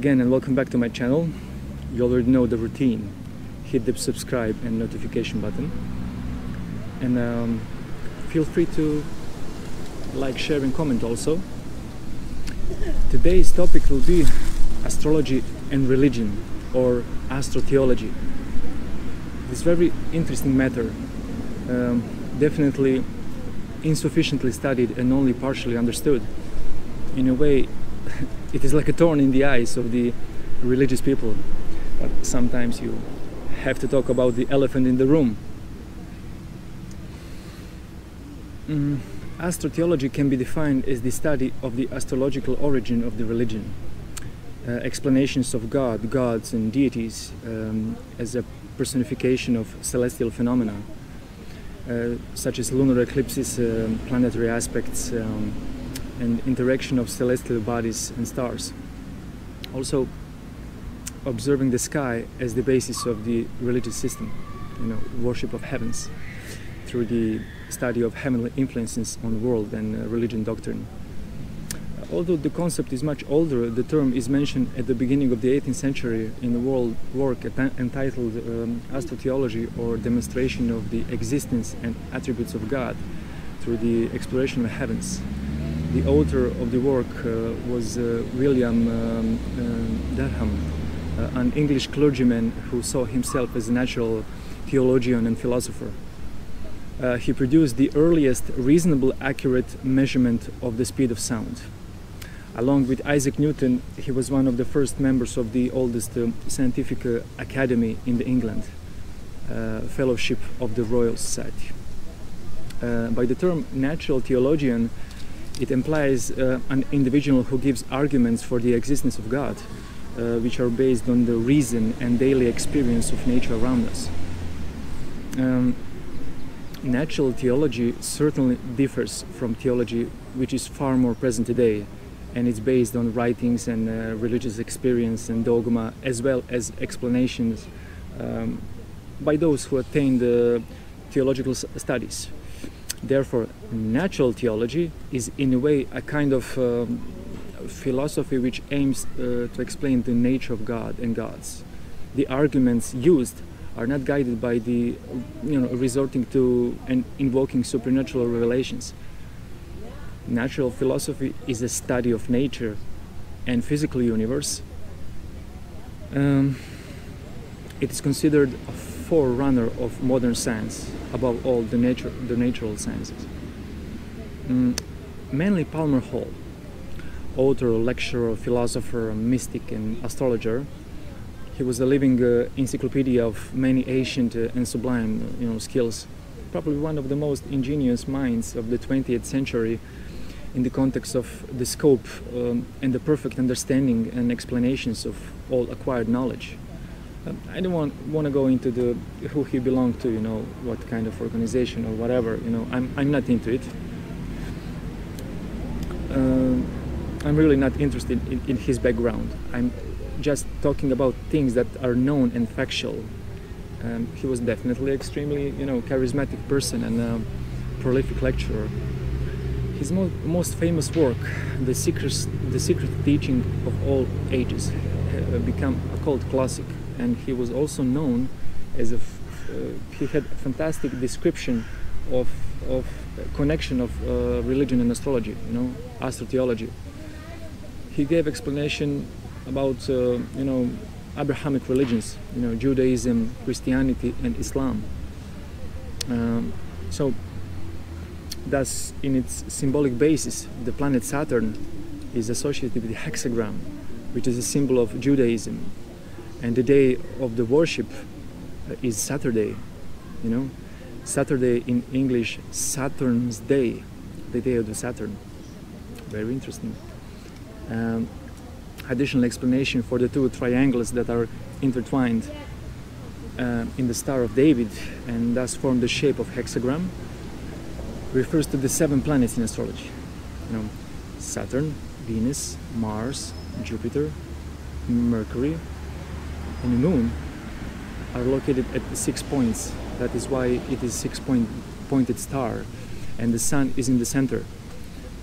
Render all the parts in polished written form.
again and welcome back to my channel. You already know the routine. Hit the subscribe and notification button, and feel free to like, share and comment also. Today's topic will be astrology and religion, or astrotheology. This very interesting matter, definitely insufficiently studied and only partially understood. In a way, it is like a thorn in the eyes of the religious people, but sometimes you have to talk about the elephant in the room. Astrotheology can be defined as the study of the astrological origin of the religion, explanations of God, gods and deities as a personification of celestial phenomena, such as lunar eclipses, planetary aspects, and interaction of celestial bodies and stars. Also, observing the sky as the basis of the religious system, worship of heavens, through the study of heavenly influences on the world and religion doctrine. Although the concept is much older, the term is mentioned at the beginning of the 18th century in a work entitled Astrotheology, or Demonstration of the Existence and Attributes of God through the Exploration of Heavens. The author of the work was William Durham, an English clergyman who saw himself as a natural theologian and philosopher. He produced the earliest reasonable accurate measurement of the speed of sound. Along with Isaac Newton, he was one of the first members of the oldest scientific academy in England, Fellowship of the Royal Society. By the term natural theologian, it implies an individual who gives arguments for the existence of God, which are based on the reason and daily experience of nature around us. Natural theology certainly differs from theology, which is far more present today, and it's based on writings and religious experience and dogma, as well as explanations by those who attained theological studies. Therefore, natural theology is in a way a kind of philosophy which aims to explain the nature of God and gods. The arguments used are not guided by the resorting to and invoking supernatural revelations. Natural philosophy is a study of nature and physical universe. It is considered a forerunner of modern science, above all the natural sciences. Manly Palmer Hall, author, lecturer, philosopher, mystic and astrologer, he was a living encyclopedia of many ancient and sublime skills, probably one of the most ingenious minds of the 20th century in the context of the scope and the perfect understanding and explanations of all acquired knowledge. I don't want to go into who he belonged to, what kind of organization or whatever, I'm not into it. I'm really not interested in his background. I'm just talking about things that are known and factual. He was definitely extremely, charismatic person and a prolific lecturer. His most famous work, The Secret Teaching of All Ages, became a cult classic. And he was also known as he had a fantastic description of connection of religion and astrology, astrotheology. He gave explanation about Abrahamic religions, Judaism, Christianity and Islam. So thus, in its symbolic basis, the planet Saturn is associated with the hexagram, which is a symbol of Judaism. And the day of the worship is Saturday, Saturday in English, Saturn's Day, the day of the Saturn. Very interesting. Additional explanation for the two triangles that are intertwined in the Star of David and thus form the shape of hexagram refers to the 7 planets in astrology. Saturn, Venus, Mars, Jupiter, Mercury, and the Moon are located at the 6 points. That is why it is 6-pointed star, and the Sun is in the center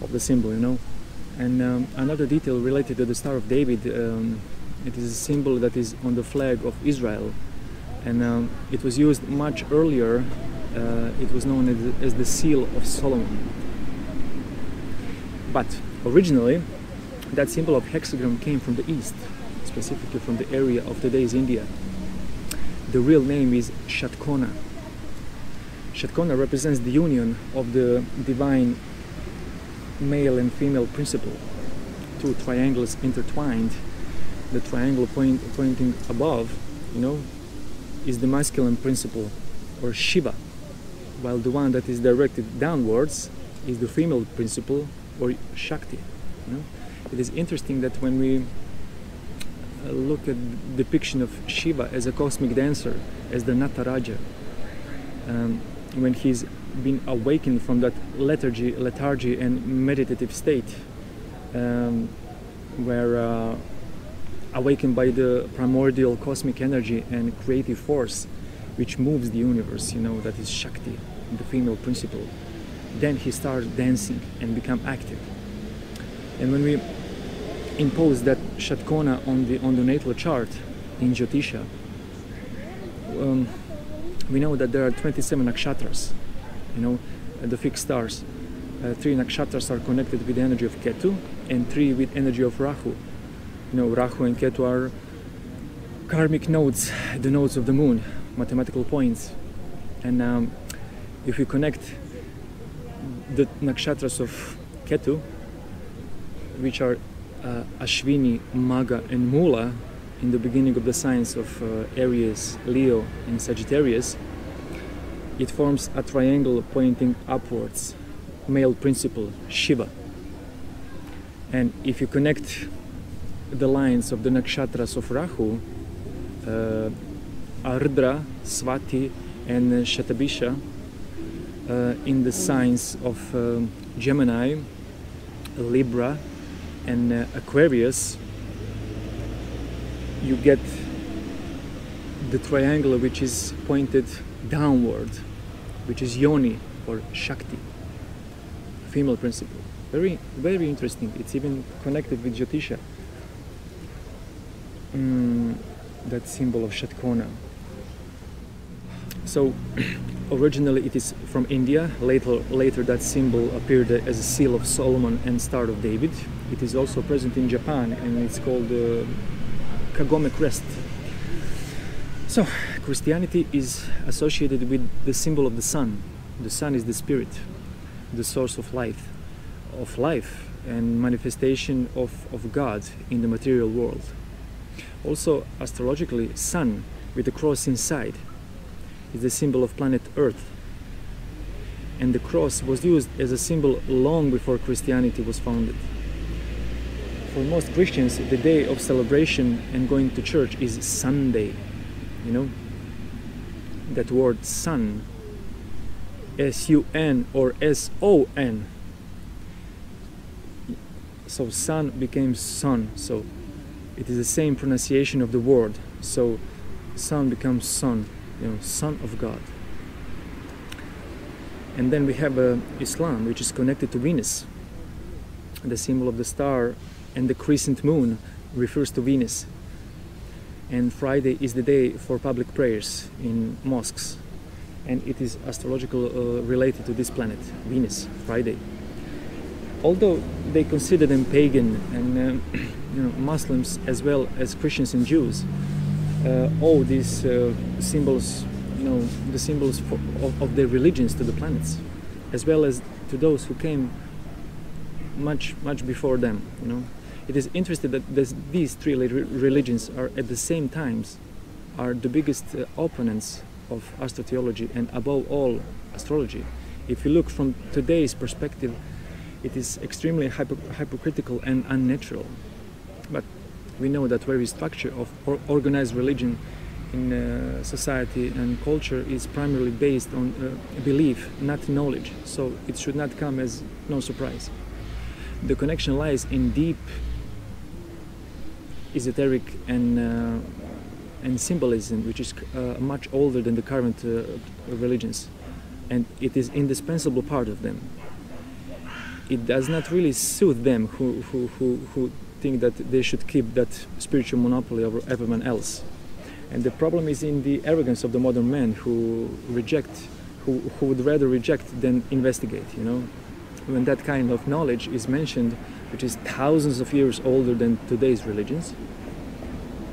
of the symbol. And another detail related to the Star of David It is a symbol that is on the flag of Israel, and it was used much earlier. It was known as the Seal of Solomon. But originally, that symbol of hexagram came from the east, specifically from the area of today's India. The real name is Shatkona. Shatkona represents the union of the divine male and female principle. Two triangles intertwined. The triangle pointing above, is the masculine principle, or Shiva, while the one that is directed downwards is the female principle, or Shakti. It is interesting that when we look at the depiction of Shiva as a cosmic dancer, as the Nataraja, when he's been awakened from that lethargy and meditative state, where awakened by the primordial cosmic energy and creative force which moves the universe, that is Shakti, the female principle. Then he starts dancing and become active. And when we impose that Shatkona on the natal chart in Jyotiṣa, we know that there are 27 nakshatras, the fixed stars. 3 nakshatras are connected with the energy of Ketu and 3 with energy of Rahu. Rahu and Ketu are karmic nodes, the nodes of the moon, mathematical points. And if we connect the nakshatras of Ketu, which are Ashwini, Magha and Mula, in the beginning of the signs of Aries, Leo and Sagittarius, it forms a triangle pointing upwards, male principle, Shiva. And if you connect the lines of the nakshatras of Rahu, Ardra, Swati and Shatabisha, in the signs of Gemini, Libra and Aquarius, you get the triangle which is pointed downward, which is Yoni or Shakti, female principle. Very, very interesting. It's even connected with Jyotiṣa, that symbol of Shatkona. So originally it is from India. Later that symbol appeared as a seal of Solomon and Star of David. It is also present in Japan, and it's called the Kagome crest. So Christianity is associated with the symbol of the sun. The sun is the spirit, the source of life and manifestation of God in the material world. Also, astrologically, sun with a cross inside is the symbol of planet Earth. And the cross was used as a symbol long before Christianity was founded. For most Christians, the day of celebration and going to church is Sunday. That word sun, S-U-N or S-O-N. So sun became son. So it is the same pronunciation of the word. So sun becomes son, son of God. And then we have Islam, which is connected to Venus. The symbol of the star and the crescent moon refers to Venus. And Friday is the day for public prayers in mosques. And it is astrological related to this planet, Venus, Friday. Although they consider them pagan and Muslims as well as Christians and Jews, owe these symbols, the symbols of their religions to the planets, as well as to those who came much before them. It is interesting that these 3 religions are at the same times are the biggest opponents of astrotheology and above all astrology. If you look from today's perspective, it is extremely hypocritical and unnatural. But we know that very structure of organized religion in society and culture is primarily based on belief, not knowledge. So it should not come as no surprise. The connection lies in deep esoteric and symbolism, which is much older than the current religions, and it is indispensable part of them. It does not really suit them who think that they should keep that spiritual monopoly over everyone else. And the problem is in the arrogance of the modern man who would rather reject than investigate, you know. When that kind of knowledge is mentioned, which is thousands of years older than today's religions,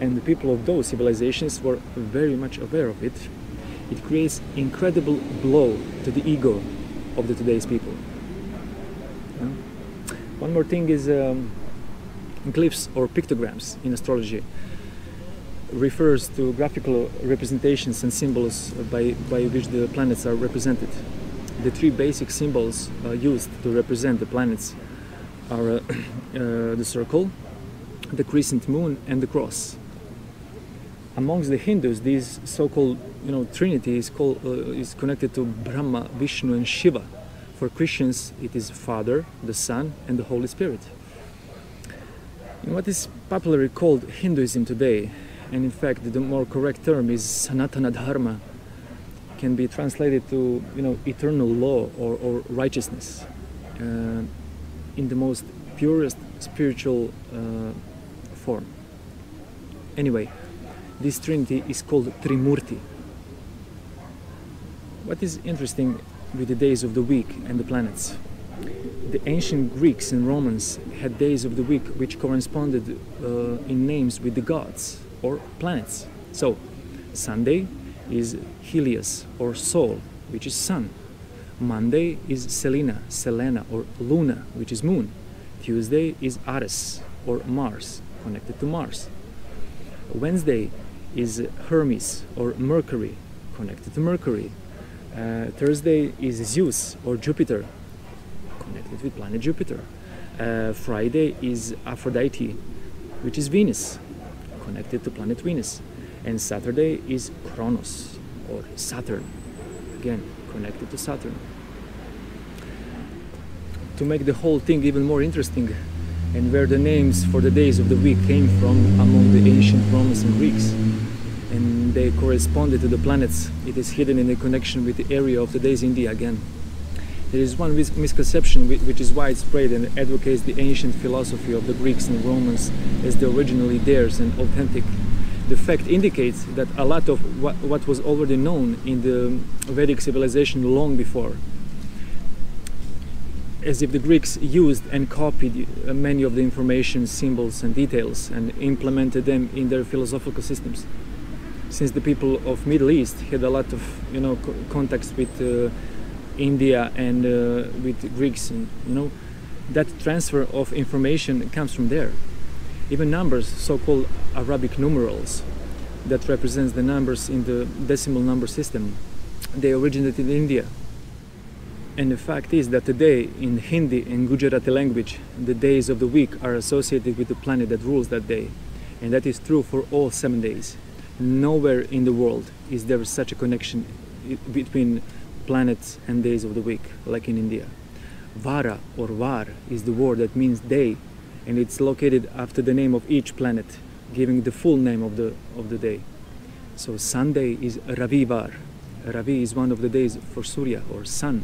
and the people of those civilizations were very much aware of it, it creates incredible blow to the ego of the today's people. You know? One more thing is glyphs or pictograms in astrology refers to graphical representations and symbols by which the planets are represented. The three basic symbols used to represent the planets are the circle, the crescent moon, and the cross. Amongst the Hindus, this so-called Trinity is connected to Brahma, Vishnu, and Shiva. For Christians, it is Father, the Son, and the Holy Spirit. In what is popularly called Hinduism today, and in fact the more correct term is Sanatana Dharma, can be translated to eternal law or righteousness, in the most purest spiritual form. Anyway, this Trinity is called Trimurti. What is interesting with the days of the week and the planets? The ancient Greeks and Romans had days of the week which corresponded in names with the gods or planets. So, Sunday is Helios or Sol, which is sun. Monday is Selena or Luna, which is moon. Tuesday is Ares or Mars, connected to Mars. Wednesday is Hermes or Mercury, connected to Mercury. Thursday is Zeus or Jupiter, connected with planet Jupiter. Friday is Aphrodite, which is Venus, connected to planet Venus. And Saturday is Kronos or Saturn, again connected to Saturn. To make the whole thing even more interesting, and where the names for the days of the week came from among the ancient Romans and Greeks, and they corresponded to the planets, it is hidden in a connection with the area of today's India again. There is one misconception which is widespread and advocates the ancient philosophy of the Greeks and Romans as the originally theirs and authentic. The fact indicates that a lot of what was already known in the Vedic civilization long before, as if the Greeks used and copied many of the information, symbols and details and implemented them in their philosophical systems. Since the people of Middle East had a lot of contacts with India and with Greeks, and that transfer of information comes from there. Even numbers, so-called Arabic numerals, that represents the numbers in the decimal number system, they originated in India. And the fact is that today in Hindi and Gujarati language, the days of the week are associated with the planet that rules that day. And that is true for all 7 days. Nowhere in the world is there such a connection between planets and days of the week, like in India. Vara or Var is the word that means day, and it's located after the name of each planet, giving the full name of the day. So Sunday is Ravivar. Ravi is one of the days for Surya or sun.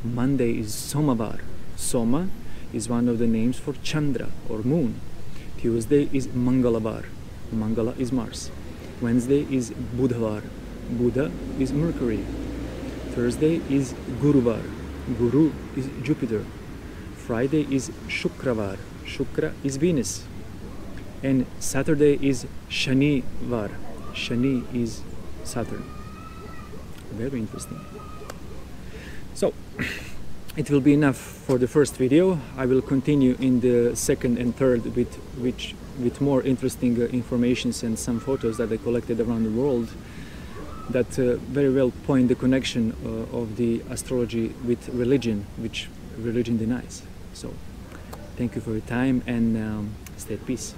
Monday is Somavar. Soma is one of the names for Chandra or moon. Tuesday is Mangalavar. Mangala is Mars. Wednesday is Budhavar. Buddha is Mercury. Thursday is Guruvar. Guru is Jupiter. Friday is Shukravar. Shukra is Venus. And Saturday is Shanivar. Shani is Saturn. Very interesting. So, it will be enough for the first video. I will continue in the second and third with more interesting informations and some photos that I collected around the world that very well point the connection of the astrology with religion, which religion denies. So, thank you for your time and stay at peace.